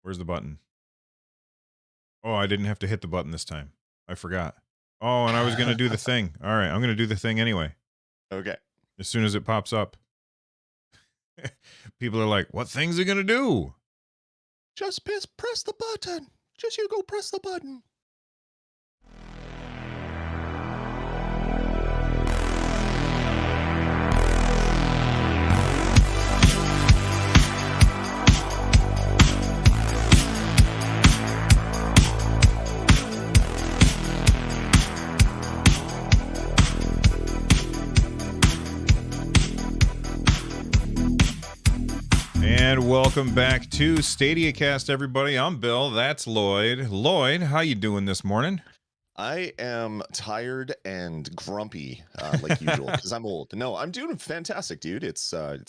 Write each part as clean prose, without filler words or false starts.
Where's the button? Oh, I didn't have to hit the button this time. I forgot. Oh, and I was going to do the thing. All right, I'm going to do the thing anyway. Okay. As soon as it pops up. People are like, what thing's it going to do? Just press the button. Just you go press the button. And welcome back to Stadiacast, everybody. I'm Bill. That's Lloyd. Lloyd, how you doing this morning? I am tired and grumpy, like usual, because I'm old. No, I'm doing fantastic, dude. It's a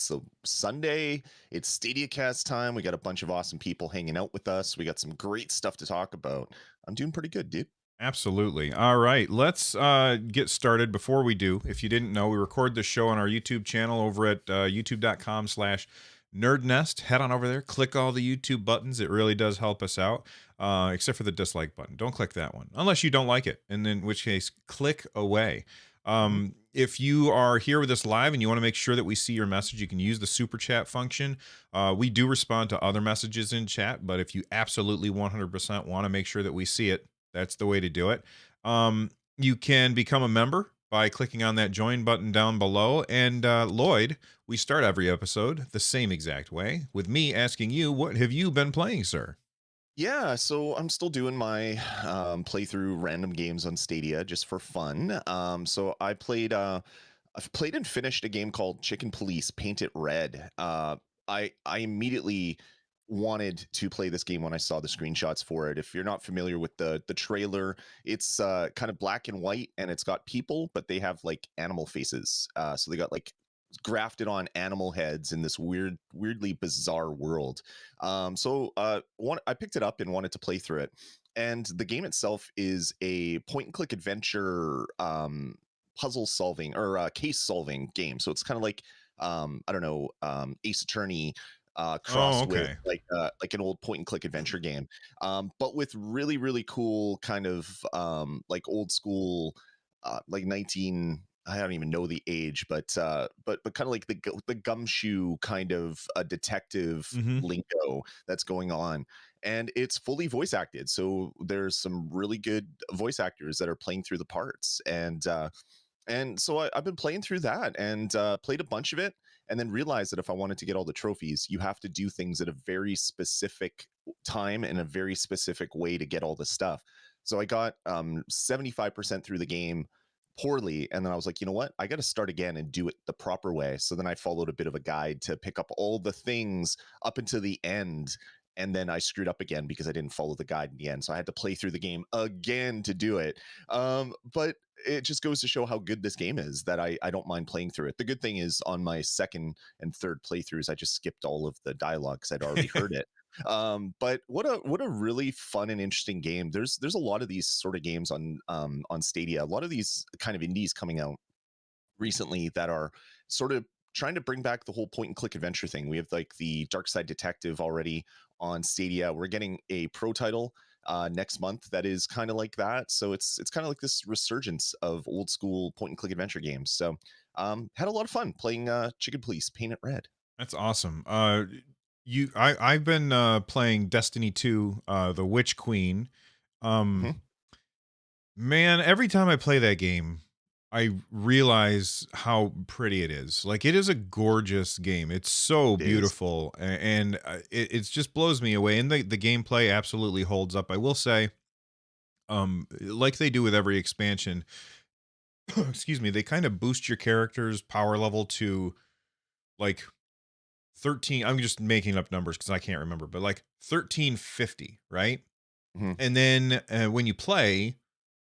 Sunday. It's Stadiacast time. We got a bunch of awesome people hanging out with us. We got some great stuff to talk about. I'm doing pretty good, dude. Absolutely. All right, let's get started. Before we do, if you didn't know, we record this show on our YouTube channel over at youtube.com/nerdnest. Head on over there, click all the YouTube buttons. It really does help us out, except for the dislike button. Don't click that one unless you don't like it, and in which case, click away. If you are here with us live and you want to make sure that we see your message, you can use the super chat function. We do respond to other messages in chat, but if you absolutely 100% want to make sure that we see it, that's the way to do it. You can become a member by clicking on that join button down below. And Lloyd, we start every episode the same exact way, with me asking you, what have you been playing, sir? Yeah, so I'm still doing my playthrough random games on Stadia just for fun. So I've played and finished a game called Chicken Police Paint It Red. I immediately wanted to play this game when I saw the screenshots for it. If you're not familiar with the trailer, it's kind of black and white, and it's got people, but they have like animal faces. So they got like grafted on animal heads in this weirdly bizarre world. I picked it up and wanted to play through it. And the game itself is a point and click adventure puzzle solving or case solving game. So it's kind of like I don't know, Ace Attorney Oh, crossed with okay. like an old point and click adventure game, but with really cool kind of like old school like 19, I don't even know the age, but kind of like the gumshoe kind of a detective Mm-hmm. lingo that's going on, and it's fully voice acted. So there's some really good voice actors that are playing through the parts, and so I've been playing through that and played a bunch of it, and then realized that if I wanted to get all the trophies, you have to do things at a very specific time and a very specific way to get all the stuff. So I got 75% through the game poorly, and then I was like, you know what? I got to start again and do it the proper way. So then I followed a bit of a guide to pick up all the things up until the end. And then I screwed up again because I didn't follow the guide in the end. So I had to play through the game again to do it. But it just goes to show how good this game is that I don't mind playing through it. The good thing is on my second and third playthroughs, I just skipped all of the dialogue because I'd already heard it. But what a really fun and interesting game. There's a lot of these sort of games on Stadia, a lot of these kind of indies coming out recently that are sort of trying to bring back the whole point and click adventure thing. We have like the Darkside Detective already on Stadia. We're getting a pro title next month that is kind of like that. So it's kind of like this resurgence of old school point and click adventure games. So had a lot of fun playing Chicken Police Paint It Red. That's awesome. I've been playing Destiny 2, the Witch Queen. Um, Hmm. Man, every time I play that game, I realize how pretty it is. Like, it is a gorgeous game. It's so It is. beautiful, and it just blows me away. And the gameplay absolutely holds up. I will say, like they do with every expansion, excuse me, they kind of boost your character's power level to like 13. I'm just making up numbers because I can't remember, but like 1350, right? Hmm. And then when you play,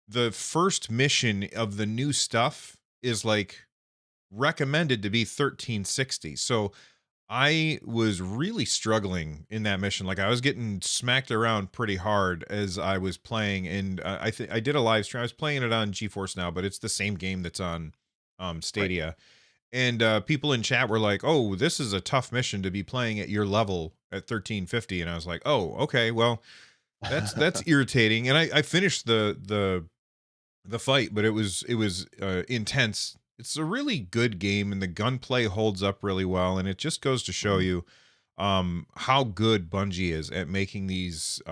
the first mission of the new stuff is like recommended to be 1360. So I was really struggling in that mission. Like, I was getting smacked around pretty hard as I was playing, and I did a live stream. I was playing it on GeForce Now, but it's the same game that's on Right. Stadia. And people in chat were like, "Oh, this is a tough mission to be playing at your level." at 1350, and I was like, oh, okay, well, that's irritating. And I finished the fight, but it was intense. It's a really good game, and the gunplay holds up really well, and it just goes to show Mhm. you how good Bungie is at making these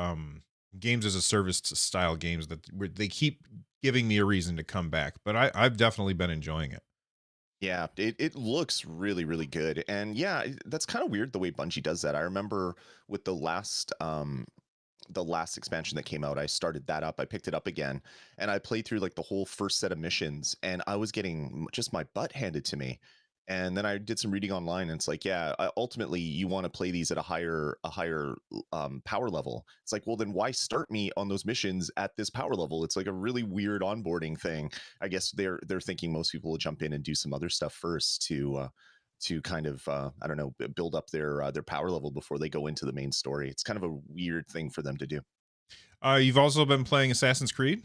games as a service style games that where they keep giving me a reason to come back. But I've definitely been enjoying it. Yeah, it looks really, really good. And yeah, that's kind of weird the way Bungie does that. I remember with the last expansion that came out, I started that up. I picked it up again and I played through like the whole first set of missions and I was getting just my butt handed to me. And then I did some reading online and it's like, yeah, ultimately you want to play these at a higher power level. It's like, well, then why start me on those missions at this power level? It's like a really weird onboarding thing. I guess they're thinking most people will jump in and do some other stuff first to kind of I don't know, build up their power level before they go into the main story. It's kind of a weird thing for them to do. You've also been playing Assassin's Creed.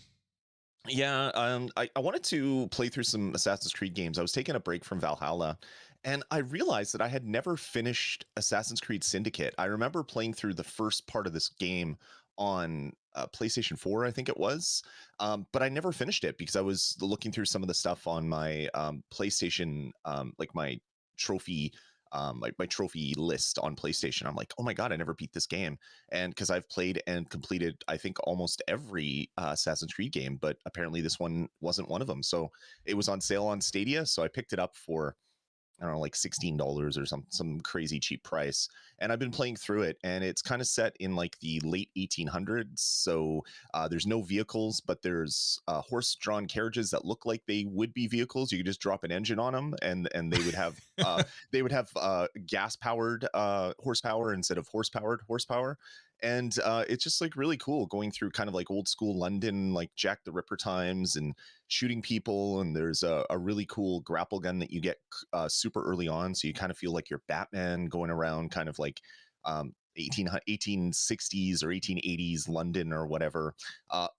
Yeah, I wanted to play through some Assassin's Creed games. I was taking a break from Valhalla, and I realized that I had never finished Assassin's Creed Syndicate. I remember playing through the first part of this game on PlayStation 4, I think it was, but I never finished it because I was looking through some of the stuff on my PlayStation, like my trophy. My trophy list on PlayStation. I'm like, oh my god, I never beat this game, and because I've played and completed, I think almost every Assassin's Creed game, but apparently this one wasn't one of them. So it was on sale on Stadia, so I picked it up for I don't know, like $16 or some crazy cheap price. And I've been playing through it, and it's kind of set in like the late 1800s. So there's no vehicles, but there's horse-drawn carriages that look like they would be vehicles. You could just drop an engine on them, and they would have gas-powered horsepower instead of horse-powered horsepower. And it's just like really cool going through kind of like old school London, like Jack the Ripper times, and shooting people. And there's a really cool grapple gun that you get super early on, so you kind of feel like you're Batman going around kind of like 1860s or 1880s London or whatever.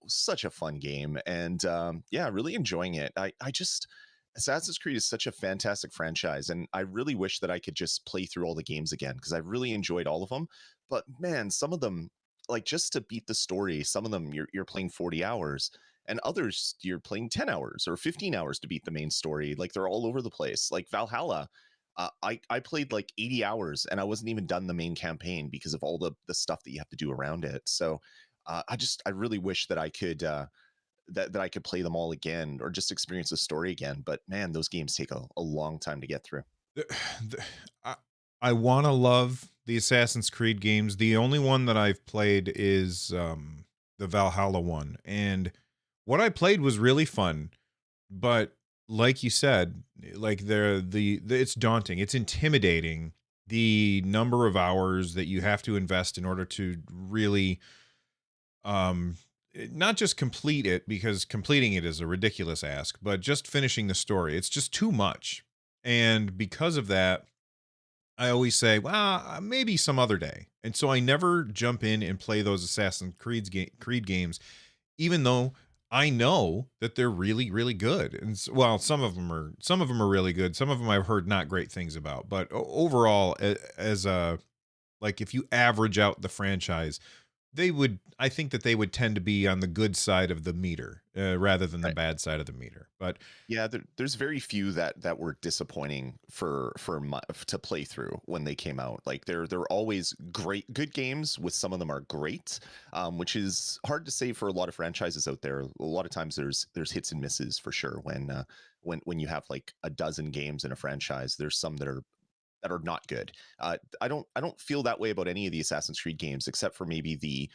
Such a fun game, and yeah, really enjoying it. I just Assassin's Creed is such a fantastic franchise, and I really wish that I could just play through all the games again because I really enjoyed all of them. But man, some of them, like just to beat the story, some of them you're playing 40 hours, and others you're playing 10 hours or 15 hours to beat the main story. Like they're all over the place. Like Valhalla, I played like 80 hours and I wasn't even done the main campaign because of all the stuff that you have to do around it. So I really wish that I could that I could play them all again or just experience the story again. But man, those games take a long time to get through. The- the- I, I want to love the Assassin's Creed games. The only one that I've played is the Valhalla one, and what I played was really fun. But like you said, like the it's daunting, it's intimidating, the number of hours that you have to invest in order to really not just complete it, because completing it is a ridiculous ask, but just finishing the story. It's just too much. And because of that, I always say, well, maybe some other day. And so I never jump in and play those Creed games, even though I know that they're really, really good. And well, some of them are really good. Some of them I've heard not great things about. But overall, as a like, if you average out the franchise, I think that they would tend to be on the good side of the meter rather than the bad side of the meter. But Yeah, there's very few that were disappointing to play through when they came out. Like they're always great, good games. With some of them are great, which is hard to say for a lot of franchises out there. A lot of times there's hits and misses for sure. When you have like a dozen games in a franchise, there's some that are not good. I don't feel that way about any of the Assassin's Creed games, except for maybe the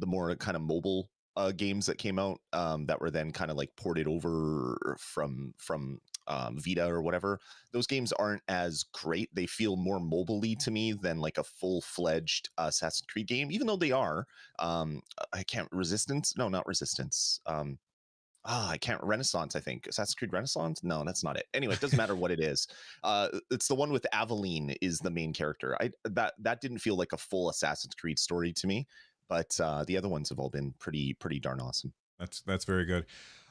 more kind of mobile games that came out that were then kind of like ported over from Vita or whatever. Those games aren't as great. They feel more mobily to me than like a full fledged Assassin's Creed game, even though they are. I can't Resistance. No, not Resistance. I can't Renaissance, I think. Assassin's Creed Renaissance? No, that's not it. Anyway, it doesn't matter what it is. It's the one with Aveline is the main character. That didn't feel like a full Assassin's Creed story to me, but the other ones have all been pretty darn awesome. That's very good.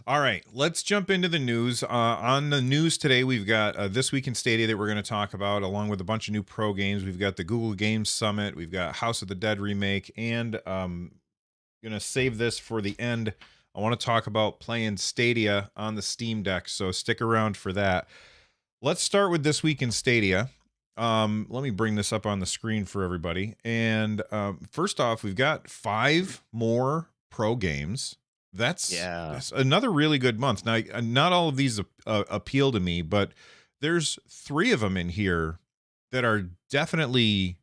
All right, let's jump into the news. On the news today, we've got This Week in Stadia that we're going to talk about, along with a bunch of new pro games. We've got the Google Games Summit. We've got House of the Dead remake, and going to save this for the end. I want to talk about playing Stadia on the Steam Deck, so stick around for that. Let's start with This Week in Stadia. Let me bring this up on the screen for everybody. And first off, we've got 5 more pro games. Yeah. That's another really good month. Now, not all of these appeal to me, but there's 3 of them in here that are definitely,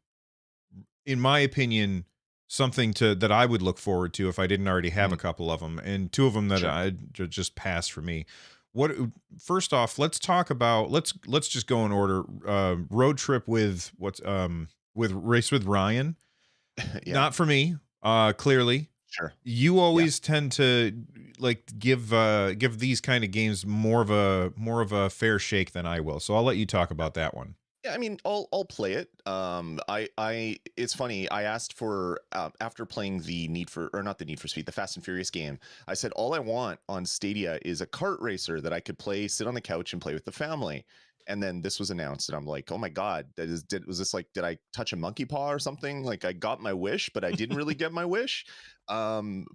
in my opinion, something that I would look forward to if I didn't already have a Mm, couple of them, and 2 of them that sure. I just passed for me. What First off, let's talk about let's just go in order. Road trip with Race with Ryan. Yeah. Not for me. Clearly, Sure. you Yeah. always tend to like give these kind of games more of a fair shake than I will. So I'll let you talk about that one. Yeah, I mean, I'll play it. I it's funny. I asked for after playing the Need for or not the Need for Speed, the Fast and Furious game. I said all I want on Stadia is a kart racer that I could play, sit on the couch and play with the family. And then this was announced, and I'm like, oh my god, was this like, did I touch a monkey paw or something? Like I got my wish, but I didn't really get my wish. Um,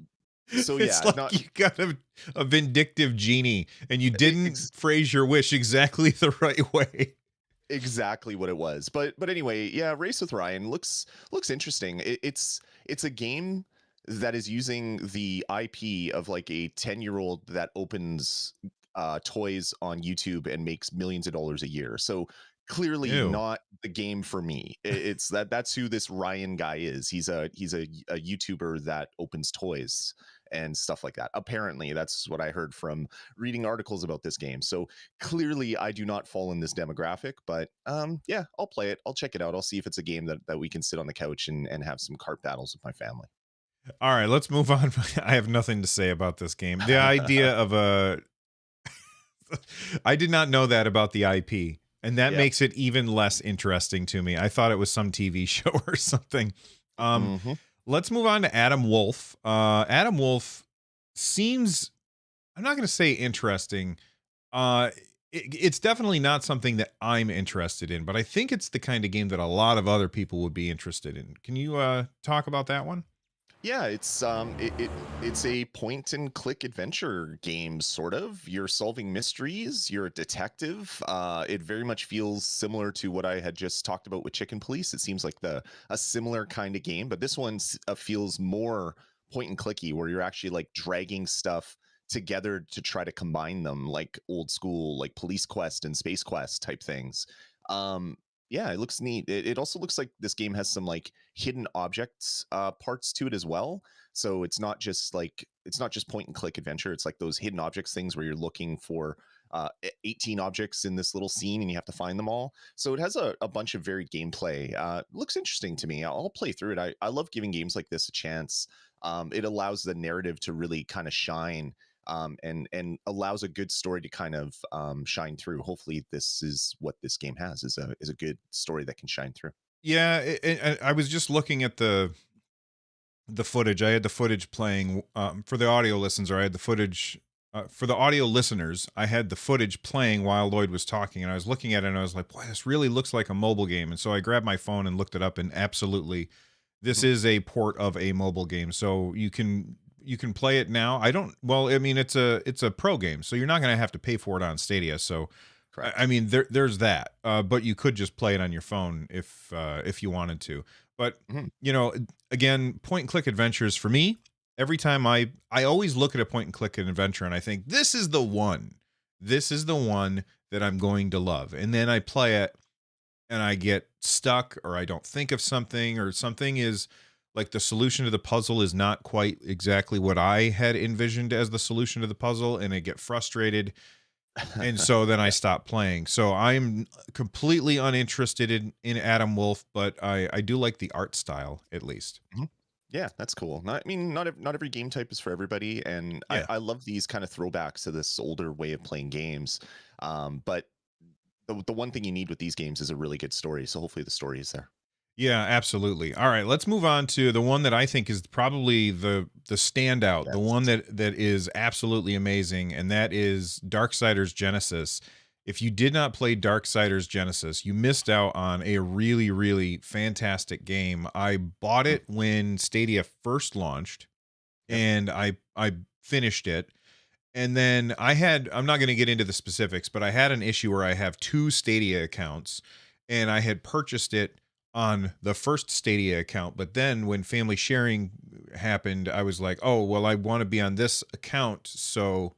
so It's yeah, like not you got a vindictive genie and you didn't ex- phrase your wish exactly the right way. exactly what it was. But anyway, yeah, Race with Ryan looks interesting. It's a game that is using the IP of like a 10-year-old that opens toys on YouTube and makes millions of dollars a year. So clearly Ew. not the game for me. It's that's who this Ryan guy is. He's a YouTuber that opens toys and stuff like that. Apparently, that's what I heard from reading articles about this game. So clearly I do not fall in this demographic, but yeah, I'll play it. I'll check it out. I'll see if it's a game that we can sit on the couch and have some cart battles with my family. All right, let's move on. I have nothing to say about this game. The idea of a I did not know that about the IP, and that Yeah. makes it even less interesting to me. I thought it was some TV show or something. Um, Hmm. let's move on to Adam Wolf. Adam Wolf seems, I'm not going to say interesting. Uh, it's definitely not something that I'm interested in, but I think it's the kind of game that a lot of other people would be interested in. Can you talk about that one? Yeah, it's a point and click adventure game, sort of. You're solving mysteries, you're a detective. It very much feels similar to what I had just talked about with Chicken Police. It seems like the a similar kind of game, but this one feels more point and clicky, where you're actually like dragging stuff together to try to combine them, like old school, like Police Quest and Space Quest type things. Um, yeah, it looks neat. It also looks like this game has some like hidden objects parts to it as well. So it's not just point and click adventure. It's like those hidden objects things where you're looking for 18 objects in this little scene and you have to find them all. So it has a bunch of varied gameplay. Looks interesting to me. I'll play through it. I love giving games like this a chance. It allows the narrative to really kind of shine, and allows a good story to kind of shine through. Hopefully, this is what this game has is a good story that can shine through. Yeah, I was just looking at the footage. I had the footage playing for the audio listeners. I had the footage for the audio listeners. I had the footage playing while Lloyd was talking, and I was looking at it, and I was like, "Boy, this really looks like a mobile game." And so I grabbed my phone and looked it up, and absolutely, this Mhm. is a port of a mobile game. So you can play it now. I don't. Well, I mean, it's a pro game, so you're not going to have to pay for it on Stadia. So I Correct. mean, there's that, but you could just play it on your phone if you wanted to. But Mhm. you know, again, point and click adventures for me. Every time I always look at a point and click adventure and I think this is the one, this is the one that I'm going to love, and then I play it and I get stuck or I don't think of something or something is like the solution to the puzzle is not quite exactly what I had envisioned as the solution to the puzzle, and I get frustrated, and so then I Yeah. stopped playing. So I'm completely uninterested in Adam Wolf, but I do like the art style at least. Mhm. Yeah, that's cool. Not, I mean, not every game type is for everybody, and Yeah. I love these kind of throwbacks to this older way of playing games. But the one thing you need with these games is a really good story. So hopefully the story is there. Yeah, absolutely. All right, let's move on to the one that I think is probably the standout, the one Yes. that is absolutely amazing, and that is Darksiders Genesis. If you did not play Darksiders Genesis, you missed out on a really, really fantastic game. I bought Mm, it when Stadia first launched, yep. and I finished it. And then I'm not going to get into the specifics, but I had an issue where I have two Stadia accounts and I had purchased it on the first Stadia account. But then when family sharing happened, I was like, oh, well, I want to be on this account. So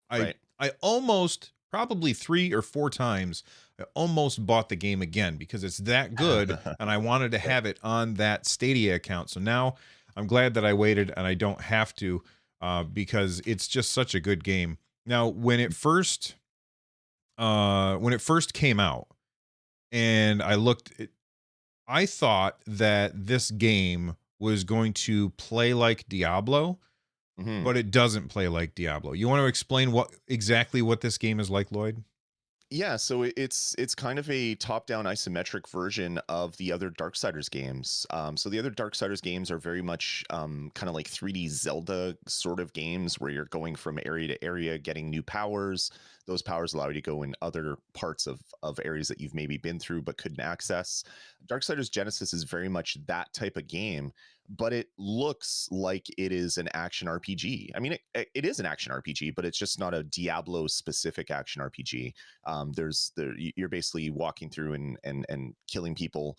I, Right. I almost, probably 3 or 4 times, I almost bought the game again because it's that good and I wanted to Yep. have it on that Stadia account. So now I'm glad that I waited and I don't have to, because it's just such a good game. Now, when it first came out and I thought that this game was going to play like Diablo, Mhm. but it doesn't play like Diablo. You want to explain what this game is like, Lloyd? Yeah, so it's kind of a top-down isometric version of the other Darksiders games. So the other Darksiders games are very much kind of like 3D Zelda sort of games where you're going from area to area, getting new powers. Those powers allow you to go in other parts of areas that you've maybe been through but couldn't access. Darksiders Genesis is very much that type of game, but it looks like it is an action RPG. I mean, it is an action RPG, but it's just not a Diablo specific action RPG. You're basically walking through and killing people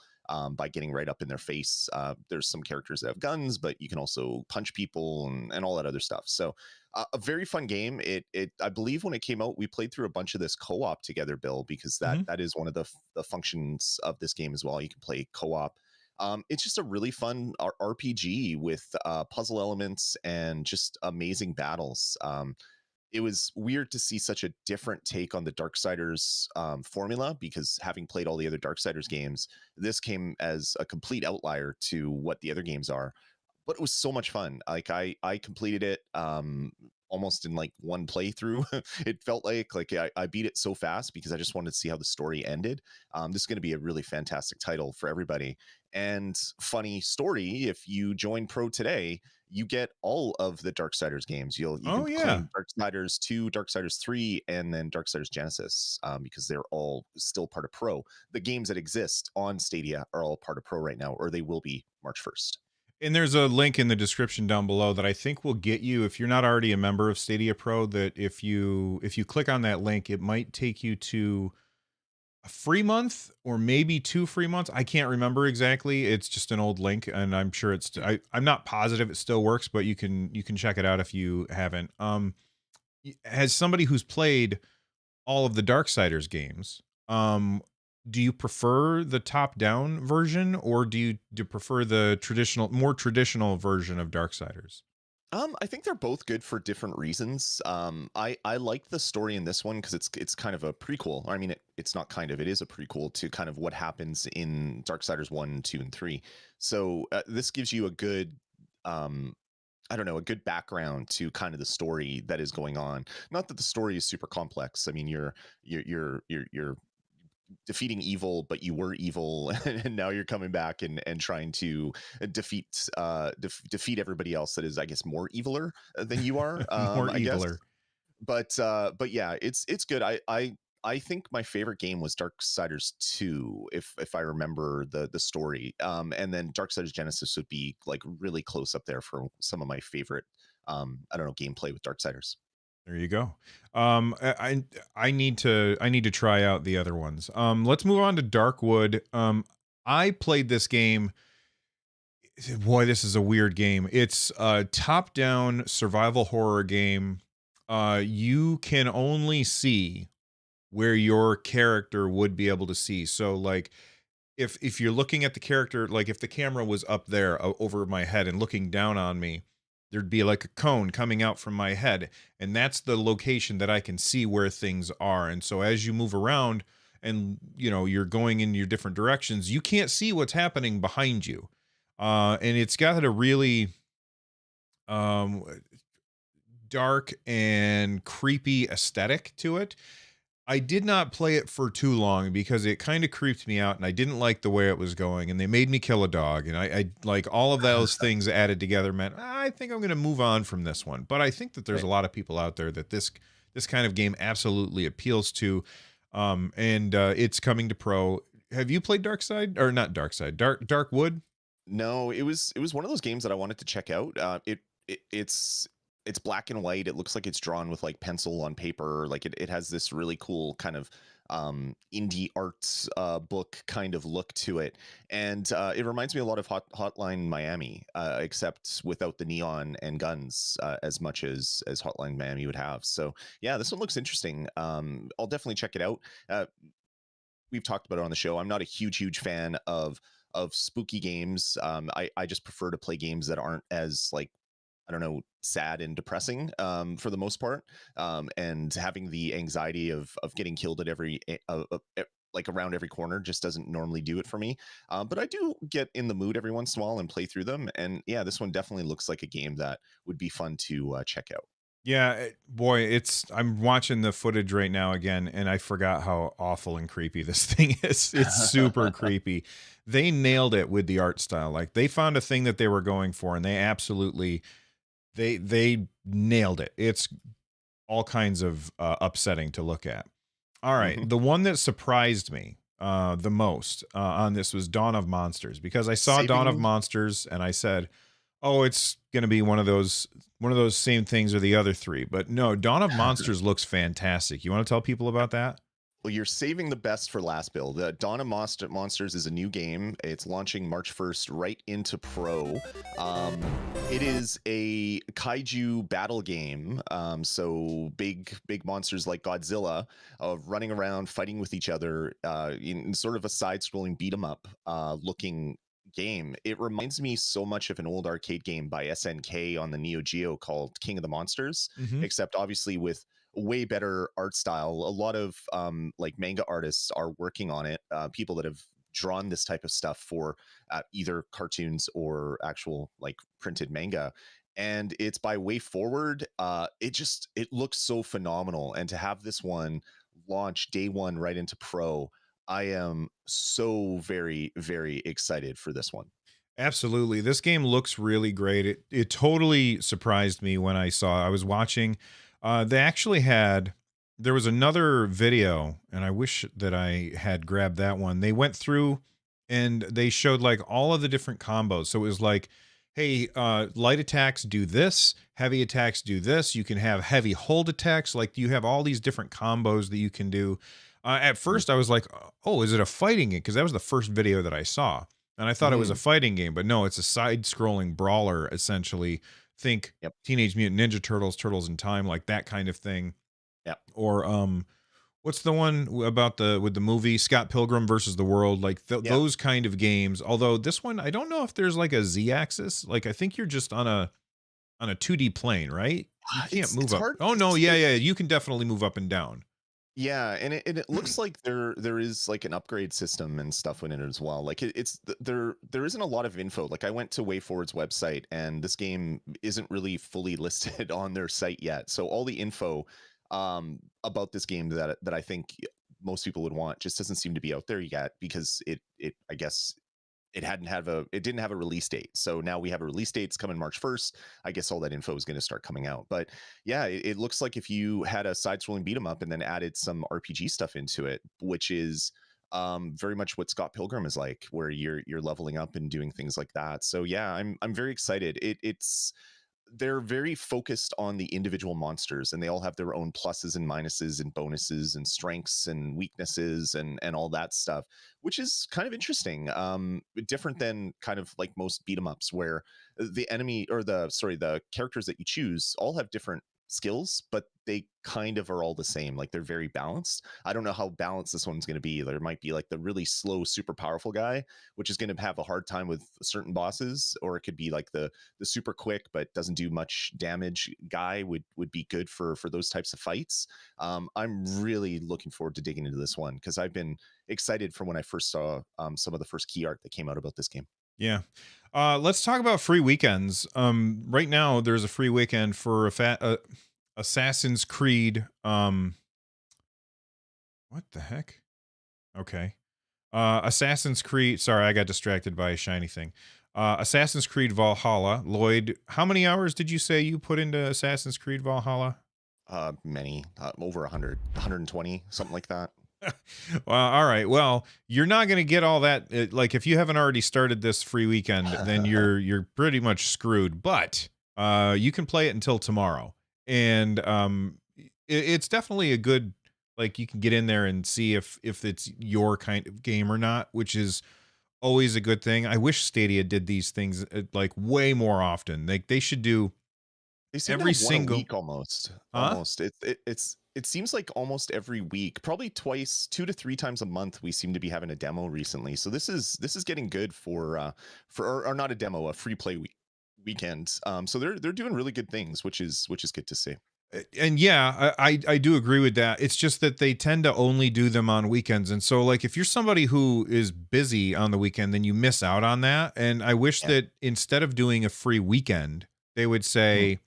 by getting right up in their face. There's some characters that have guns, but you can also punch people and all that other stuff. So a very fun game. It I believe when it came out, we played through a bunch of this co-op together, Bill, because Hmm. that is one of the functions of this game as well. You can play co-op. It's just a really fun RPG with puzzle elements and just amazing battles. It was weird to see such a different take on the Darksiders formula because having played all the other Darksiders games, this came as a complete outlier to what the other games are. But it was so much fun. Like I completed it almost in like one playthrough. It felt like I beat it so fast because I just wanted to see how the story ended. This is going to be a really fantastic title for everybody. And funny story, if you join Pro today, you get all of the Darksiders games. You Oh can yeah. claim Darksiders 2, Darksiders 3, and then Darksiders Genesis because they're all still part of Pro. The games that exist on Stadia are all part of Pro right now, or they will be March 1st. And there's a link in the description down below that I think will get you, if you're not already a member of Stadia Pro, that if you click on that link, it might take you to a free month or maybe 2 free months. I can't remember exactly. It's just an old link, and I'm sure I'm not positive it still works, but you can check it out if you haven't. As somebody who's played all of the Darksiders games, do you prefer the top-down version, or do you prefer the more traditional version of Darksiders? I think they're both good for different reasons. I like the story in this one because it's kind of a prequel. I mean, it's not kind of, it is a prequel to kind of what happens in Darksiders 1, 2, and 3. So this gives you a good I don't know, a good background to kind of the story that is going on. Not that the story is super complex. I mean, you're defeating evil, but you were evil, and now you're coming back and trying to defeat everybody else that is, I guess, more eviler than you are. More I guess, eviler. but yeah, it's good. I think my favorite game was Darksiders 2, if I remember the story. And then Darksiders Genesis would be like really close up there for some of my favorite I don't know, gameplay with Darksiders. There you go. I need to try out the other ones. Let's move on to Darkwood. I played this game. Boy, this is a weird game. It's a top-down survival horror game. You can only see where your character would be able to see. So, like, if you're looking at the character, like if the camera was up there over my head and looking down on me, there'd be like a cone coming out from my head, and that's the location that I can see where things are. And so as you move around and you're going in your different directions, you can't see what's happening behind you. And it's got a really um dark and creepy aesthetic to it. I did not play it for too long because it kind of creeped me out and I didn't like the way it was going and they made me kill a dog and I like all of those things added together meant I think I'm going to move on from this one. But I think that there's Right. a lot of people out there that this kind of game absolutely appeals to, and it's coming to Pro. Have you played not Darkwood? No, it was one of those games that I wanted to check out. It's black and white. It looks like it's drawn with like pencil on paper. Like it has this really cool kind of indie arts book kind of look to it, and it reminds me a lot of Hotline Miami, except without the neon and guns as much as Hotline Miami would have. So yeah, this one looks interesting. I'll definitely check it out. We've talked about it on the show. I'm not a huge fan of spooky games. I just prefer to play games that aren't as like, I don't know, sad and depressing for the most part. And having the anxiety of getting killed at like around every corner just doesn't normally do it for me. But I do get in the mood every once in a while and play through them. And yeah, this one definitely looks like a game that would be fun to check out. Yeah, boy, I'm watching the footage right now again, and I forgot how awful and creepy this thing is. It's super creepy. They nailed it with the art style. Like they found a thing that they were going for, and they absolutely they nailed it. It's all kinds of upsetting to look at. All right, Mhm. the one that surprised me the most on this was Dawn of Monsters because I saw Dawn of Saving Monsters and I said, "Oh, it's going to be one of those same things or the other three." But no, Dawn of Monsters looks fantastic. You want to tell people about that? Well, you're saving the best for last, Bill. The Dawn of Monsters is a new game. It's launching March 1st right into Pro. Um, it is a kaiju battle game. So big monsters like Godzilla running around fighting with each other in sort of a side-scrolling beat 'em up looking game. It reminds me so much of an old arcade game by SNK on the Neo Geo called King of the Monsters, Hmm. except obviously with way better art style. A lot of like manga artists are working on it. People that have drawn this type of stuff for either cartoons or actual like printed manga. And it's by Way Forward. It looks so phenomenal. And to have this one launch day one right into Pro, I am so very excited for this one. Absolutely. This game looks really great. It totally surprised me when I was watching. They actually had there was another video, and I wish that I had grabbed that one. They went through and they showed like all of the different combos. So it was like, hey, light attacks do this, heavy attacks do this. You can have heavy hold attacks. Like you have all these different combos that you can do. At Mhm. first, I was like, oh, is it a fighting game? Because that was the first video that I saw and I thought it was a Mhm. fighting game, but no, it's a side-scrolling brawler essentially. Think Yep. Teenage Mutant Ninja Turtles, Turtles in Time, like that kind of thing. Yep. Or what's the one about the with the movie Scott Pilgrim versus the World, like Yep. those kind of games. Although this one, I don't know if there's like a Z-axis. Like I think you're just on a 2D plane, right? You can't move It's up. hard Oh to no, yeah, say. yeah, you can definitely move up and down. Yeah, and it looks like there is like an upgrade system and stuff in it as well. Like there isn't a lot of info. Like I went to WayForward's website and this game isn't really fully listed on their site yet. So all the info about this game that I think most people would want just doesn't seem to be out there yet because it I guess it didn't have a release date. So now we have a release date. It's coming March 1st. I guess all that info is going to start coming out. But yeah, it looks like if you had a side-scrolling beat 'em up and then added some RPG stuff into it, which is very much what Scott Pilgrim is like, where you're leveling up and doing things like that. So yeah, I'm very excited. It's they're very focused on the individual monsters and they all have their own pluses and minuses and bonuses and strengths and weaknesses and all that stuff, which is kind of interesting. Different than kind of like most beat 'em ups where the enemy or the characters that you choose all have different skills, but they kind of are all the same. Like they're very balanced. I don't know how balanced this one's going to be. There might be like the really slow super powerful guy, which is going to have a hard time with certain bosses, or it could be like the super quick but doesn't do much damage guy would be good for those types of fights. I'm really looking forward to digging into this one because I've been excited from when I first saw some of the first key art that came out about this game. Yeah. Let's talk about free weekends. Right now there's a free weekend for Assassin's Creed. What the heck? Okay. Assassin's Creed. Sorry, I got distracted by a shiny thing. Assassin's Creed Valhalla. Lloyd, how many hours did you say you put into Assassin's Creed Valhalla? Many, over 100, 120, something like that. Well, all right. Well, you're not going to get all that. Like, if you haven't already started this free weekend, then you're pretty much screwed. But you can play it until tomorrow, and it's definitely a good. Like, you can get in there and see if it's your kind of game or not, which is always a good thing. I wish Stadia did these things like way more often. Like, they should do They seem to every have one a single. week almost. Huh? Almost. It seems like almost every week, probably twice, 2 to 3 times a month, we seem to be having a demo recently. So this is getting good or not a demo, a free play weekend. So they're doing really good things, which is good to see. And yeah, I do agree with that. It's just that they tend to only do them on weekends. And so, like, if you're somebody who is busy on the weekend, then you miss out on that. And I wish Yeah. that instead of doing a free weekend, they would Mhm. say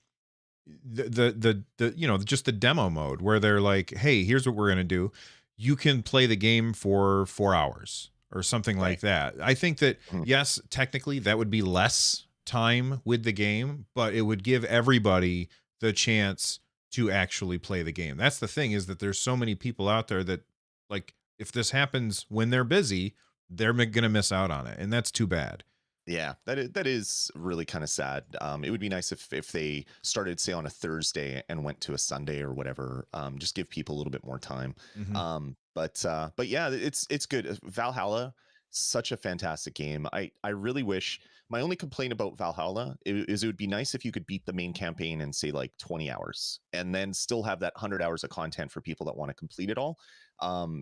just the demo mode, where they're like, hey, here's what we're gonna do. You can play the game for 4 hours or something like Right. that. I think that, Mhm. yes, technically that would be less time with the game, but it would give everybody the chance to actually play the game. That's the thing, is that there's so many people out there that, like, if this happens when they're busy, they're gonna miss out on it, and that's too bad. Yeah, that is really kind of sad. It would be nice if they started, say, on a Thursday and went to a Sunday or whatever. Just give people a little bit more time. Mhm. But yeah, it's good. Valhalla, such a fantastic game. I really wish. My only complaint about Valhalla is it would be nice if you could beat the main campaign in, say, like 20 hours, and then still have that 100 hours of content for people that want to complete it all.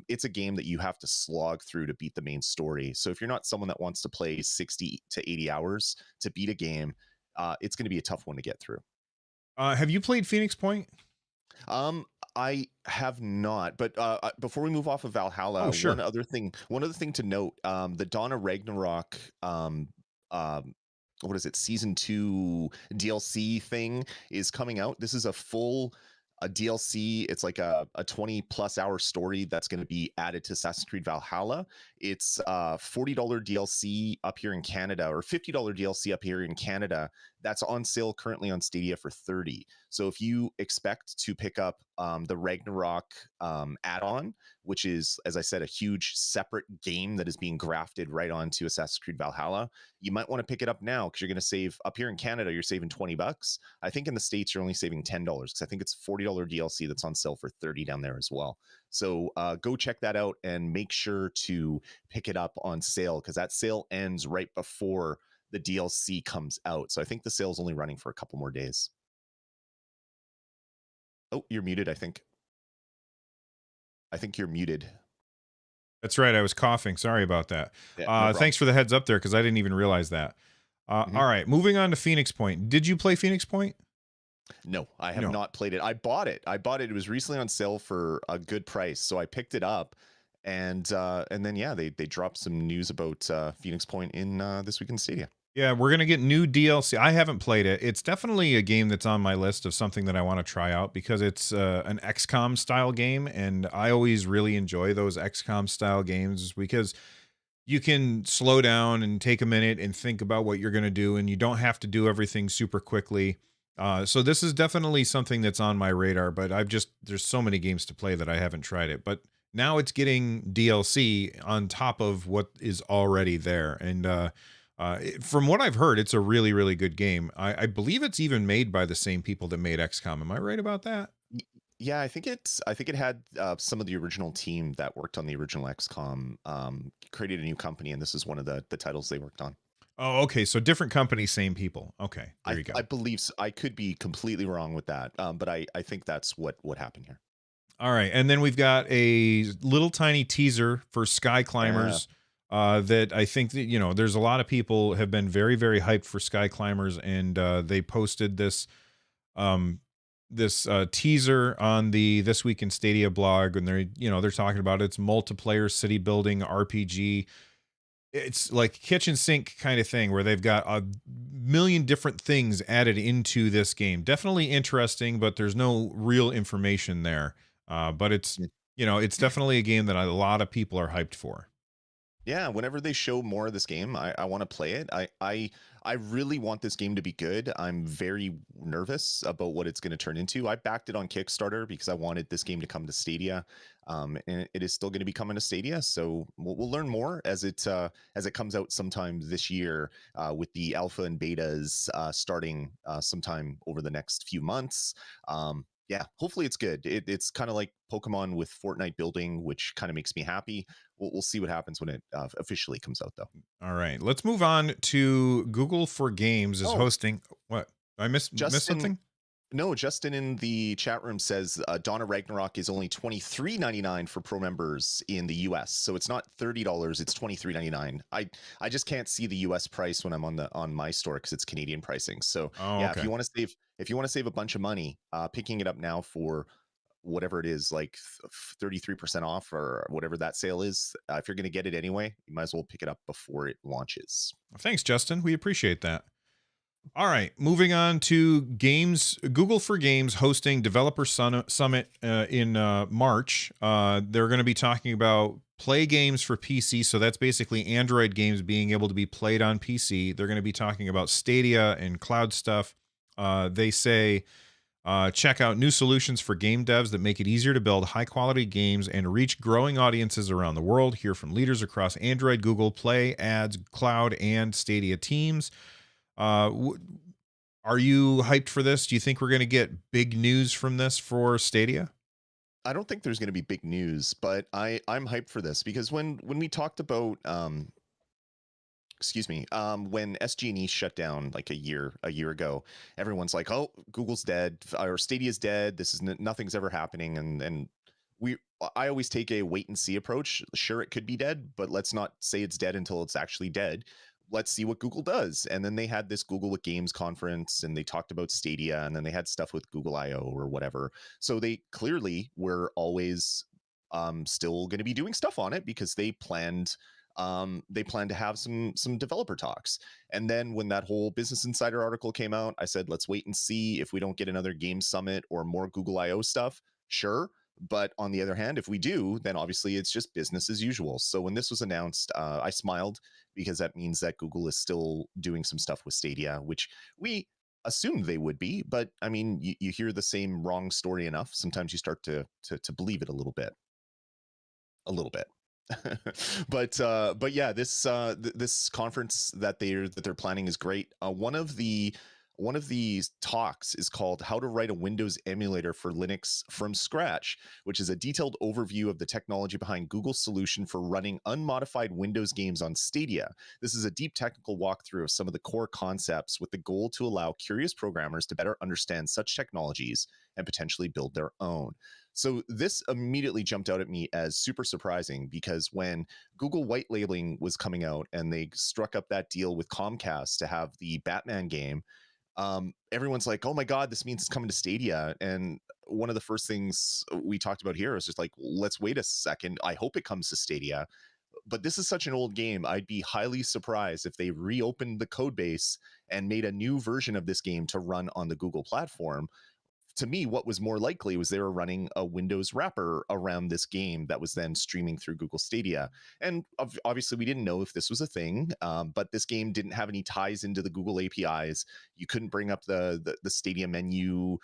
It's a game that you have to slog through to beat the main story. So if you're not someone that wants to play 60 to 80 hours to beat a game, it's going to be a tough one to get through. Have you played Phoenix Point? Um, I have not, but before we move off of Oh, Valhalla, sure. one other thing to note, the Donna Ragnarok, um, what is it, season 2 DLC thing is coming out. This is a DLC. It's like a 20 plus hour story that's going to be added to Assassin's Creed Valhalla. It's $40 DLC up here in Canada, or $50 DLC up here in Canada. That's on sale currently on Stadia for 30. So if you expect to pick up the Ragnarok add-on, which is, as I said, a huge separate game that is being grafted right onto Assassin's Creed Valhalla, you might want to pick it up now, because you're going to save, up here in Canada, you're saving $20. I think in the States you're only saving $10, because I think it's $40 DLC that's on sale for 30 down there as well. So go check that out and make sure to pick it up on sale, because that sale ends right before the DLC comes out. So I think the sale is only running for a couple more days. Oh, you're muted, I think. I think you're muted. That's right. I was coughing. Sorry about that. Yeah, no problem. Thanks for the heads up there, because I didn't even realize that. Mhm. All right, moving on to Phoenix Point. Did you play Phoenix Point? No, I have No. not played it. I bought it. I bought it. It was recently on sale for a good price, so I picked it up. And then yeah, they dropped some news about Phoenix Point in this week in Stadia. Yeah, we're gonna get new DLC. I haven't played it. It's definitely a game that's on my list of something that I want to try out, because it's an XCOM style game, and I always really enjoy those XCOM style games, because you can slow down and take a minute and think about what you're going to do, and you don't have to do everything super quickly. So this is definitely something that's on my radar, but there's so many games to play that I haven't tried it. But now it's getting DLC on top of what is already there. And from what I've heard, it's a really, really good game. I believe it's even made by the same people that made XCOM. Am I right about that? Y- Yeah, I think it had some of the original team that worked on the original XCOM created a new company, and this is one of the titles they worked on. Oh, okay. So different company, same people. Okay, there I you go. I believe so. I could be completely wrong with that, but I think that's what happened here. All right, and then we've got a little tiny teaser for Sky Yeah. Climbers. That I think that, there's a lot of people have been very, very hyped for Sky Climbers, and they posted um, this teaser on the This Week in Stadia blog, and they're talking about it's multiplayer city building RPG. It's like kitchen sink kind of thing, where they've got a million different things added into this game. Definitely interesting, but there's no real information there. But it's It's definitely a game that a lot of people are hyped for. Yeah, whenever they show more of this game, I want to play it. I really want this game to be good. I'm very nervous about what it's going to turn into. I backed it on Kickstarter because I wanted this game to come to Stadia, and it is still going to be coming to Stadia. So we'll learn more as it comes out sometime this year, with the alpha and betas starting sometime over the next few months. Yeah, hopefully it's good. It's kind of like Pokemon with Fortnite building, which kind of makes me happy. We'll see what happens when it officially comes out, though. All right, let's move on to Google for Games is Oh, hosting. What? I miss Justin. something? No, Justin in the chat room says Donna Ragnarok is only $23.99 for pro members in the US. So it's not $30, it's $23.99. I just can't see the US price when I'm on my store because it's Canadian pricing. So Oh, yeah, okay. if you want to save a bunch of money, picking it up now for whatever it is, like 33% off or whatever that sale is, if you're going to get it anyway, you might as well pick it up before it launches. Thanks, Justin. We appreciate that. All right, moving on to games. Google for Games hosting Developer Summit in March. They're going to be talking about play games for PC. So that's basically Android games being able to be played on PC. They're going to be talking about Stadia and cloud stuff. They say check out new solutions for game devs that make it easier to build high quality games and reach growing audiences around the world. Hear from leaders across Android, Google Play, Ads, Cloud, and Stadia teams. Uh, w- are you hyped for this? Do you think we're going to get big news from this for Stadia? I don't think there's going to be big news, but I'm hyped for this because when we talked about excuse me, when SG&E shut down like a year ago, everyone's like, "Oh, Google's dead or Stadia's dead. This is nothing's ever happening." And we I always take a wait and see approach. Sure, it could be dead, but let's not say it's dead until it's actually dead. Let's see what Google does. And then they had this Google with Games conference and they talked about Stadia and then they had stuff with Google I/O or whatever. So they clearly were always still going to be doing stuff on it because they plan to have some developer talks. And then when that whole Business Insider article came out, I said, let's wait and see if we don't get another game summit or more Google I/O stuff. Sure. But on the other hand, if we do, then obviously it's just business as usual. So when this was announced, I smiled because that means that Google is still doing some stuff with Stadia, which we assumed they would be. But I mean, you hear the same wrong story enough. Sometimes you start to believe it a little bit, a little bit. But yeah, this conference that they're planning is great. One of these talks is called How to Write a Windows Emulator for Linux from Scratch, which is a detailed overview of the technology behind Google's solution for running unmodified Windows games on Stadia. This is a deep technical walkthrough of some of the core concepts with the goal to allow curious programmers to better understand such technologies and potentially build their own. So this immediately jumped out at me as super surprising because when Google white labeling was coming out and they struck up that deal with Comcast to have the Batman game, everyone's like, "Oh my God, this means it's coming to Stadia." And one of the first things we talked about here is just like, let's wait a second. I hope it comes to Stadia, but this is such an old game. I'd be highly surprised if they reopened the code base and made a new version of this game to run on the Google platform. To me, what was more likely was they were running a Windows wrapper around this game that was then streaming through Google Stadia. And obviously, we didn't know if this was a thing, but this game didn't have any ties into the Google APIs. You couldn't bring up the Stadia menu.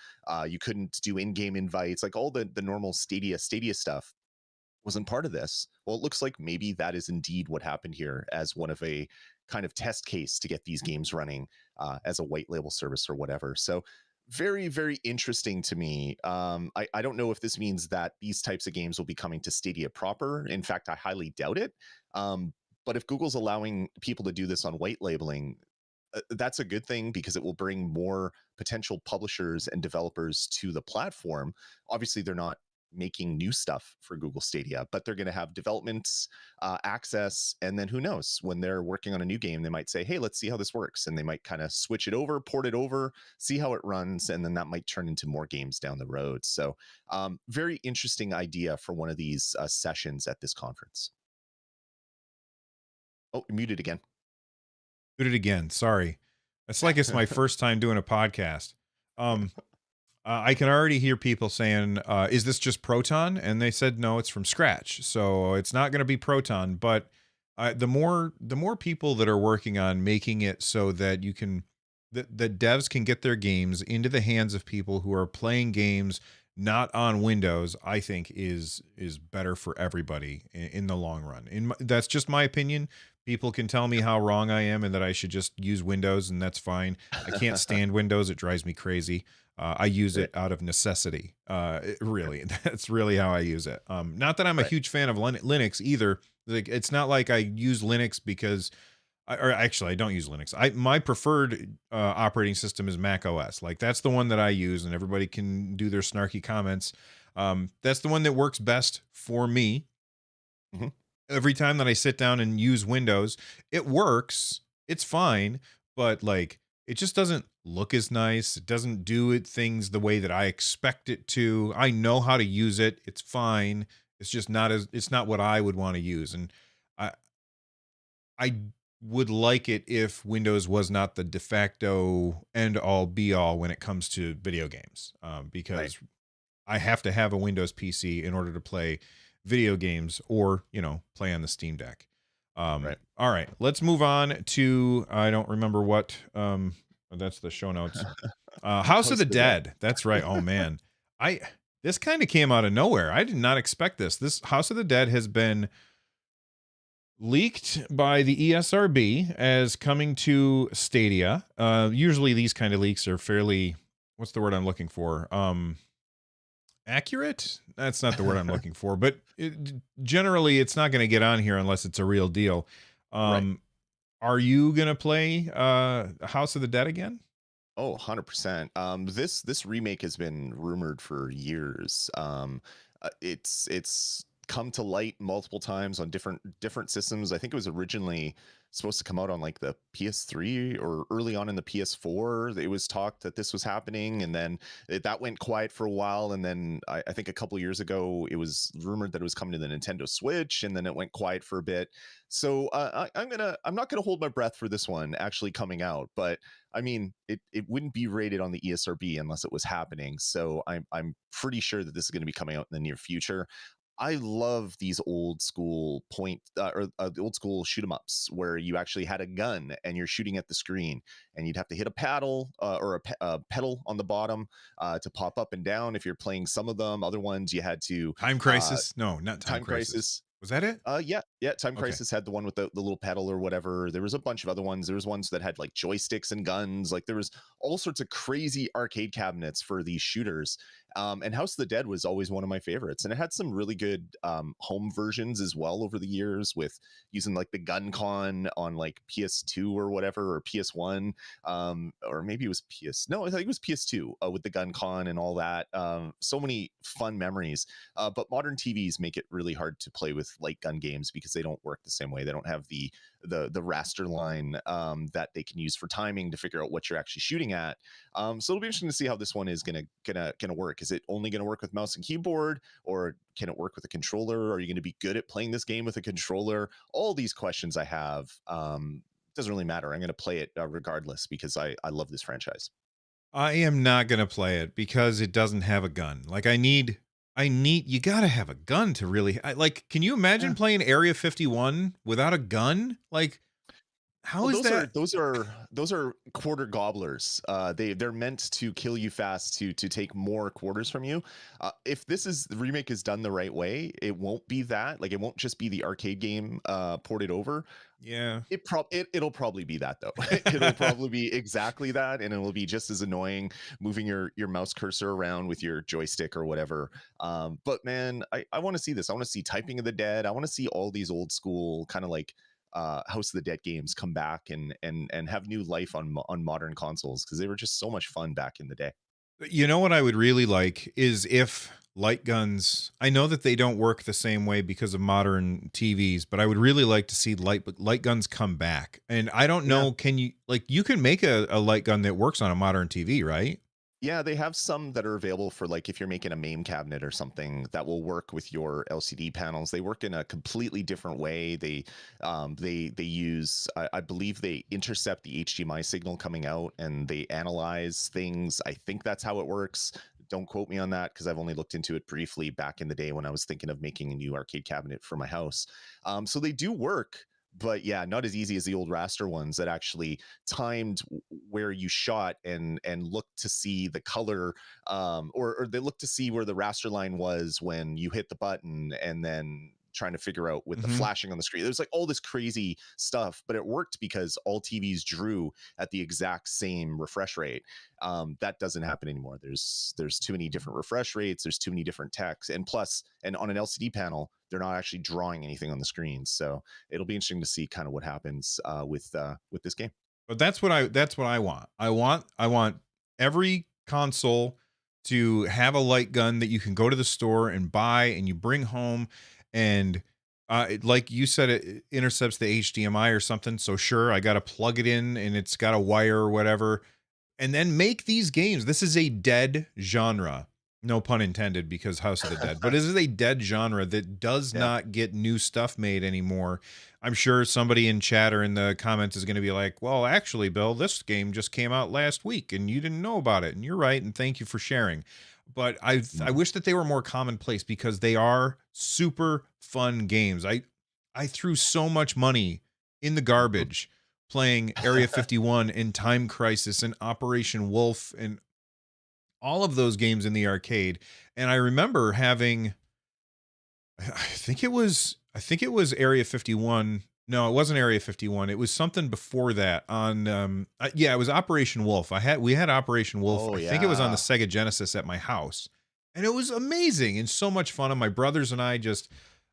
You couldn't do in-game invites, like all the normal Stadia stuff wasn't part of this. Well, it looks like maybe that is indeed what happened here as one of a kind of test case to get these games running as a white label service or whatever. So very, very interesting to me. I don't know if this means that these types of games will be coming to Stadia proper. In fact, I highly doubt it. But if Google's allowing people to do this on white labeling, that's a good thing because it will bring more potential publishers and developers to the platform. Obviously, they're not making new stuff for Google Stadia, but they're going to have development access. And then who knows, when they're working on a new game, they might say, hey, let's see how this works. And they might kind of switch it over, port it over, see how it runs. And then that might turn into more games down the road. So very interesting idea for one of these sessions at this conference. Oh, you're muted again. Do it again. Sorry. It's like it's my first time doing a podcast. Um, I can already hear people saying, "Is this just Proton?" And they said, "No, it's from scratch." So it's not going to be Proton. But the more people that are working on making it so that you can the devs can get their games into the hands of people who are playing games not on Windows, I think is better for everybody in the long run. That's just my opinion. People can tell me how wrong I am and that I should just use Windows, and that's fine. I can't stand Windows; it drives me crazy. I use Right. it out of necessity. Really, that's really how I use it. Not that I'm a Right. huge fan of Linux either. Like, it's not like I use Linux because, or actually, I don't use Linux. My preferred operating system is Mac OS. Like, that's the one that I use, and everybody can do their snarky comments. That's the one that works best for me. Mhm. Every time that I sit down and use Windows, it works. It's fine, but like it just doesn't look as nice. It doesn't do things the way that I expect it to. I know how to use it. It's fine. It's not what I would want to use. And I I would like it if Windows was not the de facto end all be all when it comes to video games. Right. Because I have to have a Windows PC in order to play video games or, play on the Steam Deck. Right. All right, let's move on to, I don't remember what, that's the show notes. House of House the of the Dead. Dead. That's right. Oh man. I This kind of came out of nowhere. I did not expect this. This House of the Dead has been leaked by the ESRB as coming to Stadia. Usually these kind of leaks are fairly, what's the word I'm looking for? Accurate, that's not the word I'm looking for, but generally it's not going to get on here unless it's a real deal. Right. Are you going to play House of the Dead again? Oh, 100%. This remake has been rumored for years. It's come to light multiple times on different systems. I think it was originally supposed to come out on like the PS3 or early on in the PS4. It was talked that this was happening, and then that went quiet for a while. And then I think a couple years ago, it was rumored that it was coming to the Nintendo Switch, and then it went quiet for a bit. So I'm not gonna hold my breath for this one actually coming out, but I mean, it wouldn't be rated on the ESRB unless it was happening. So I'm pretty sure that this is going to be coming out in the near future. I love these old school the old school shoot 'em ups where you actually had a gun and you're shooting at the screen, and you'd have to hit a paddle or a pedal on the bottom to pop up and down. If you're playing some of them, other ones you had to Time uh, Crisis? No, not Time Time Crisis. Crisis. Was that it? Yeah. Time Okay. Crisis had the one with the little pedal or whatever. There was a bunch of other ones. There was ones that had like joysticks and guns. Like there was all sorts of crazy arcade cabinets for these shooters. And House of the Dead was always one of my favorites, and it had some really good home versions as well over the years, with using like the Gun Con on like PS2 or whatever, or PS1, or maybe it was PS. No, I think it was PS2 with the Gun Con and all that. So many fun memories. But modern TVs make it really hard to play with light gun games because they don't work the same way. They don't have the raster line that they can use for timing to figure out what you're actually shooting at. So it'll be interesting to see how this one is gonna work. Is it only gonna work with mouse and keyboard, or can it work with a controller? Are you gonna be good at playing this game with a controller? All these questions I have. Doesn't really matter. I'm gonna play it regardless because I love this franchise. I am not going to play it because it doesn't have a gun. Like I need you got to have a gun to really like, can you imagine playing Area 51 without a gun? Like, how Well, is that? those are quarter gobblers. They're meant to kill you fast to take more quarters from you. If the remake is done the right way, it won't be that. Like it won't just be the arcade game ported over. Yeah. It'll probably be that though. It'll probably be exactly that, and it will be just as annoying moving your mouse cursor around with your joystick or whatever. But man, I want to see this. I want to see Typing of the Dead. I want to see all these old school kind of like House of the Dead games come back and have new life on modern consoles, because they were just so much fun back in the day. You know what I would really like is if light guns, I know that they don't work the same way because of modern TVs, but I would really like to see light guns come back. And I don't Yeah. know, can you like you can make a light gun that works on a modern TV, right? Yeah, they have some that are available for like if you're making a MAME cabinet or something that will work with your LCD panels. They work in a completely different way. They use I believe they intercept the HDMI signal coming out, and they analyze things. I think that's how it works. Don't quote me on that because I've only looked into it briefly back in the day when I was thinking of making a new arcade cabinet for my house. So they do work, but yeah, not as easy as the old raster ones that actually timed where you shot and looked to see the color, or they looked to see where the raster line was when you hit the button, and then trying to figure out with the Hmm. flashing on the screen. There's like all this crazy stuff, but it worked because all TVs drew at the exact same refresh rate. That doesn't happen anymore. There's too many different refresh rates. There's too many different techs, and plus, and on an LCD panel, they're not actually drawing anything on the screen. So it'll be interesting to see kind of what happens with this game. But that's what I want. I want every console to have a light gun that you can go to the store and buy and you bring home, and like you said, it intercepts the HDMI or something. So sure, I got to plug it in and it's got a wire or whatever, and then make these games. This is a dead genre. No pun intended, because House of the Dead, but this is a dead genre that does Yeah. not get new stuff made anymore. I'm sure somebody in chat or in the comments is going to be like, well, actually, Bill, this game just came out last week and you didn't know about it. And you're right. And thank you for sharing. But I Mm. wish that they were more commonplace, because they are super fun games. I threw so much money in the garbage playing Area 51 and Time Crisis and Operation Wolf and all of those games in the arcade. And I remember having, I think it was Area 51. No, it wasn't Area 51. It was something before that on yeah, it was Operation Wolf. We had Operation Wolf. Oh I think it was on the yeah. Sega Genesis at my house. And it was amazing and so much fun. And my brothers and I just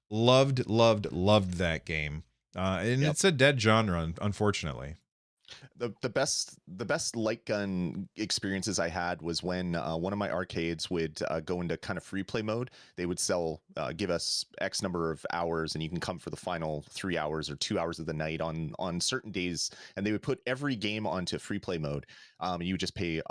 loved that game. And Yep. it's a dead genre, unfortunately. The best light gun experiences I had was when one of my arcades would go into kind of free play mode. They would give us X number of hours, and you can come for the final 3 hours or 2 hours of the night on certain days, and they would put every game onto free play mode. And you would just pay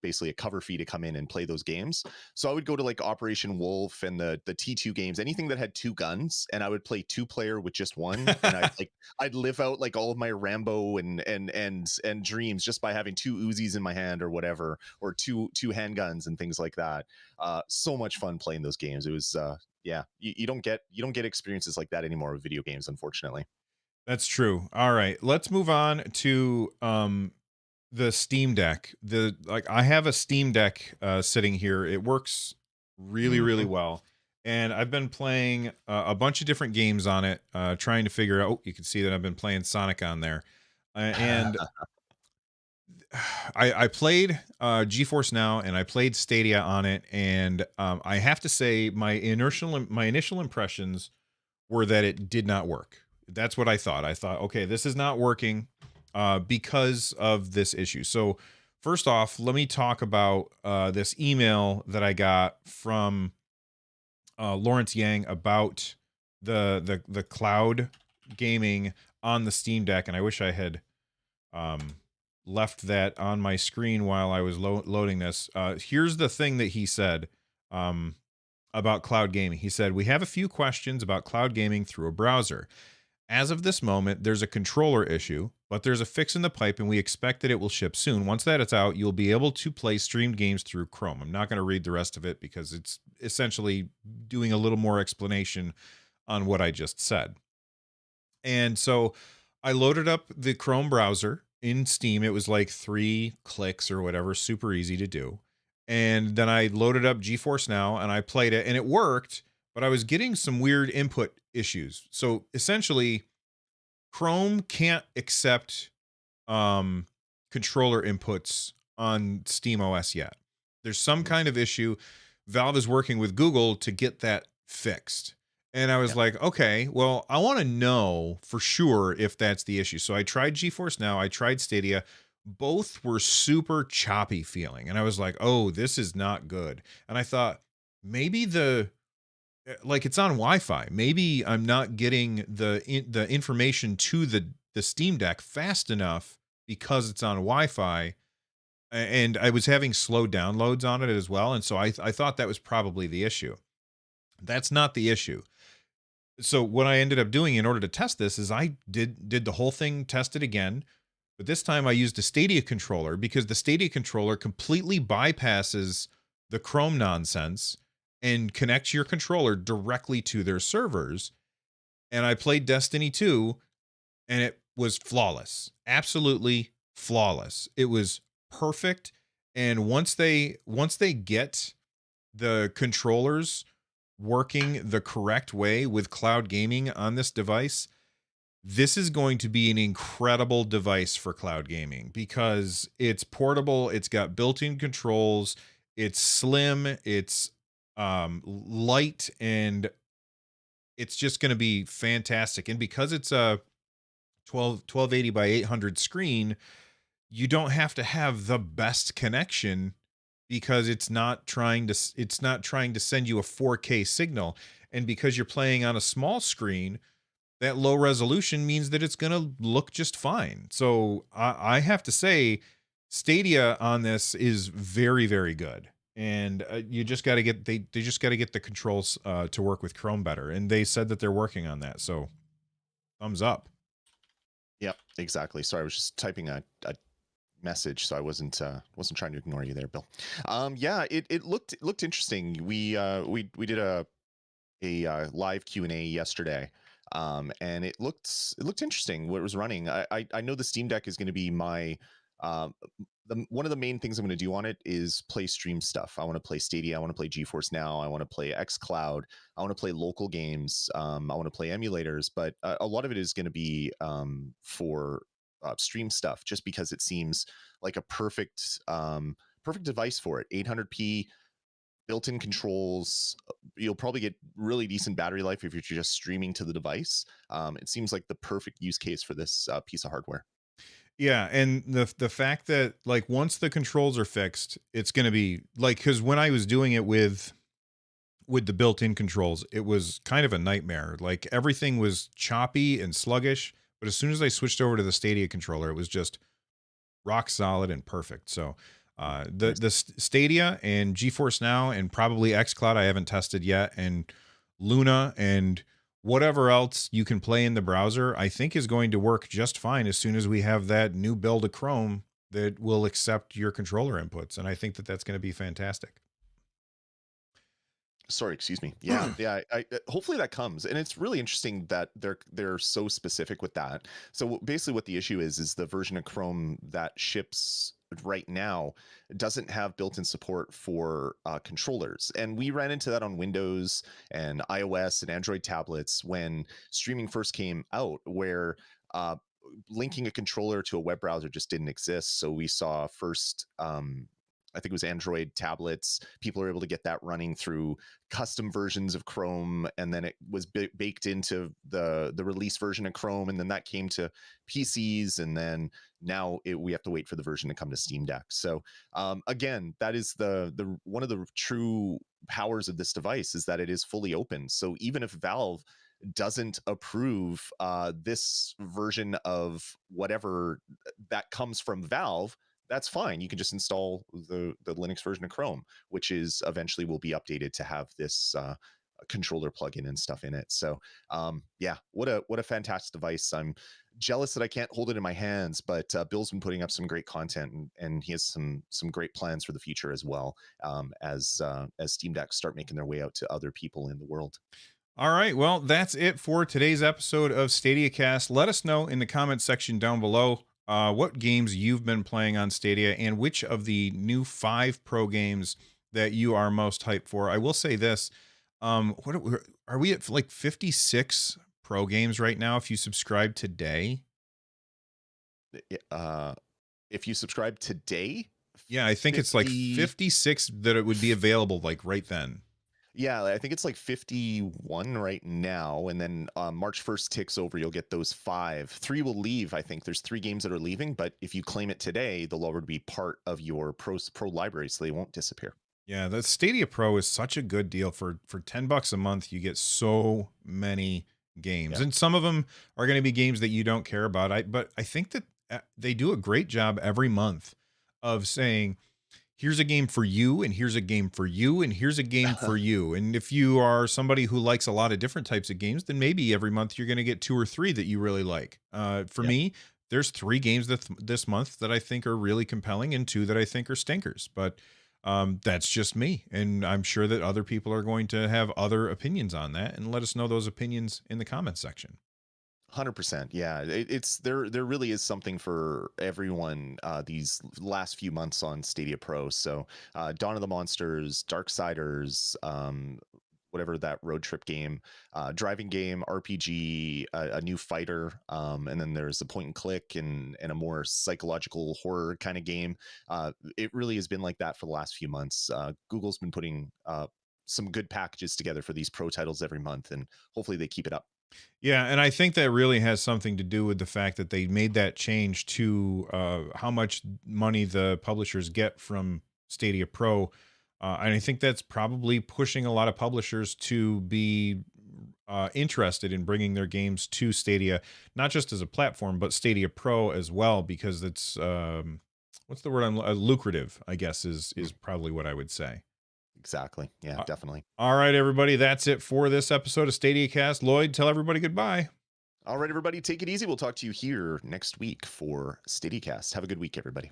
basically a cover fee to come in and play those games. So I would go to like Operation Wolf and the T2 games, anything that had two guns, and I would play two player with just one, and I'd live out like all of my Rambo and dreams just by having two Uzis in my hand or whatever, or two handguns and things like that. So much fun playing those games. It was yeah, you don't get experiences like that anymore with video games, unfortunately. That's true. All right, let's move on to the Steam Deck. I have a Steam Deck sitting here. It works really Hmm. well. And I've been playing a bunch of different games on it, trying to figure out. Oh, you can see that I've been playing Sonic on there. And I played GeForce Now and I played Stadia on it, and I have to say my initial impressions were that it did not work. That's what I thought. I thought, okay, this is not working because of this issue. So first off, let me talk about this email that I got from Lawrence Yang about the cloud gaming on the Steam Deck, and I wish I had um, left that on my screen while I was loading this. Here's the thing that he said um, about cloud gaming. He said, "We have a few questions about cloud gaming through a browser. As of this moment, there's a controller issue, but there's a fix in the pipe and we expect that it will ship soon. Once that it's out, you'll be able to play streamed games through Chrome." I'm not going to read the rest of it because it's essentially doing a little more explanation on what I just said. And so I loaded up the Chrome browser in Steam. It was like 3 clicks or whatever, super easy to do. And then I loaded up GeForce Now and I played it and it worked, but I was getting some weird input issues. So essentially, Chrome can't accept um, controller inputs on Steam OS yet. There's some kind of issue. Valve is working with Google to get that fixed. And I was Yeah. like, okay, well, I want to know for sure if that's the issue. So I tried GeForce Now, I tried Stadia. Both were super choppy feeling. And I was like, oh, this is not good. And I thought maybe like it's on Wi-Fi. Maybe I'm not getting the information to the Steam Deck fast enough because it's on Wi-Fi, and I was having slow downloads on it as well, and so I thought that was probably the issue. That's not the issue. So what I ended up doing in order to test this is I did the whole thing, tested again, but this time I used a Stadia controller because the Stadia controller completely bypasses the Chrome nonsense and connect your controller directly to their servers. And I played Destiny 2 and it was flawless. Absolutely flawless. It was perfect. And once they get the controllers working the correct way with cloud gaming on this device, this is going to be an incredible device for cloud gaming because it's portable, it's got built-in controls, it's slim, it's light, and it's just going to be fantastic. And because it's a 1280 by 800 screen, you don't have to have the best connection because it's not trying to send you a 4K signal. And because you're playing on a small screen, that low resolution means that it's going to look just fine. So I have to say, Stadia on this is very, very good. And you just got to get they just got to get the controls to work with Chrome better. And they said that they're working on that. So thumbs up. Yep, exactly. Sorry, I was just typing a message, so I wasn't trying to ignore you there, Bill. Yeah, it looked interesting. We did a live Q&A yesterday, and it looked interesting what it was running. I know the Steam Deck is going to be my one of the main things I'm going to do on it is play stream stuff. I want to play Stadia, I want to play GeForce Now, I want to play xCloud, I want to play local games, I want to play emulators, but a lot of it is going to be for stream stuff, just because it seems like a perfect device for it. 800p built-in controls. You'll probably get really decent battery life if you're just streaming to the device. It seems like the perfect use case for this piece of hardware. Yeah, and the fact that like once the controls are fixed, it's going to be like, cuz when I was doing it with the built-in controls, it was kind of a nightmare. Like everything was choppy and sluggish, but as soon as I switched over to the Stadia controller, it was just rock solid and perfect. So the Stadia and GeForce Now and probably xCloud I haven't tested yet, and Luna and whatever else you can play in the browser, I think is going to work just fine as soon as we have that new build of Chrome that will accept your controller inputs. And I think that that's going to be fantastic. Sorry, excuse me. Yeah, yeah. Hopefully that comes, and it's really interesting that they're so specific with that. So basically, what the issue is the version of Chrome that ships right now doesn't have built-in support for controllers, and we ran into that on Windows and iOS and Android tablets when streaming first came out, where linking a controller to a web browser just didn't exist. So we saw first. I think it was Android tablets. People are able to get that running through custom versions of Chrome, and then it was baked into the release version of Chrome, and then that came to PCs, and then now we have to wait for the version to come to Steam Deck. So again, that is the one of the true powers of this device, is that it is fully open. So even if Valve doesn't approve this version of whatever that comes from Valve, that's fine. You can just install the Linux version of Chrome, which is eventually will be updated to have this controller plugin and stuff in it. So yeah, what a fantastic device. I'm jealous that I can't hold it in my hands, but Bill's been putting up some great content, and he has some great plans for the future as well, as Steam Decks start making their way out to other people in the world. All right. Well, that's it for today's episode of Stadiacast. Let us know in the comments section down below what games you've been playing on Stadia and which of the new 5 Pro games that you are most hyped for. I will say this. What are we at, like 56 Pro games right now if you subscribe today? If you subscribe today, Yeah, I think it's like 56 that it would be available like right then. Yeah, I think it's like 51 right now, and then March 1st ticks over, you'll get those 5. 3 will leave, I think. There's 3 games that are leaving, but if you claim it today, they'll already be part of your Pro library, so they won't disappear. Yeah, the Stadia Pro is such a good deal for $10 a month. You get so many games, and some of them are going to be games that you don't care about. But I think that they do a great job every month of saying, here's a game for you, and here's a game for you, and here's a game for you. And if you are somebody who likes a lot of different types of games, then maybe every month you're going to get 2 or 3 that you really like. For me, there's 3 games this month that I think are really compelling, and 2 that I think are stinkers. But That's just me, and I'm sure that other people are going to have other opinions on that, and let us know those opinions in the comments section. 100%. Yeah, it's there. There really is something for everyone. These last few months on Stadia Pro. So, Dawn of the Monsters, Darksiders, whatever that road trip game, driving game, RPG, a new fighter, and then there's a point and click and a more psychological horror kind of game. It really has been like that for the last few months. Google's been putting some good packages together for these pro titles every month, and hopefully they keep it up. Yeah, and I think that really has something to do with the fact that they made that change to how much money the publishers get from Stadia Pro. And I think that's probably pushing a lot of publishers to be interested in bringing their games to Stadia, not just as a platform, but Stadia Pro as well, because it's what's the word? Lucrative, I guess, is probably what I would say. Exactly. Yeah, Uh, definitely. all right, everybody, that's it for this episode of Stadiacast. Lloyd, tell everybody goodbye. All right, everybody, take it easy. We'll talk to you here next week for Stadycast. Have a good week, everybody.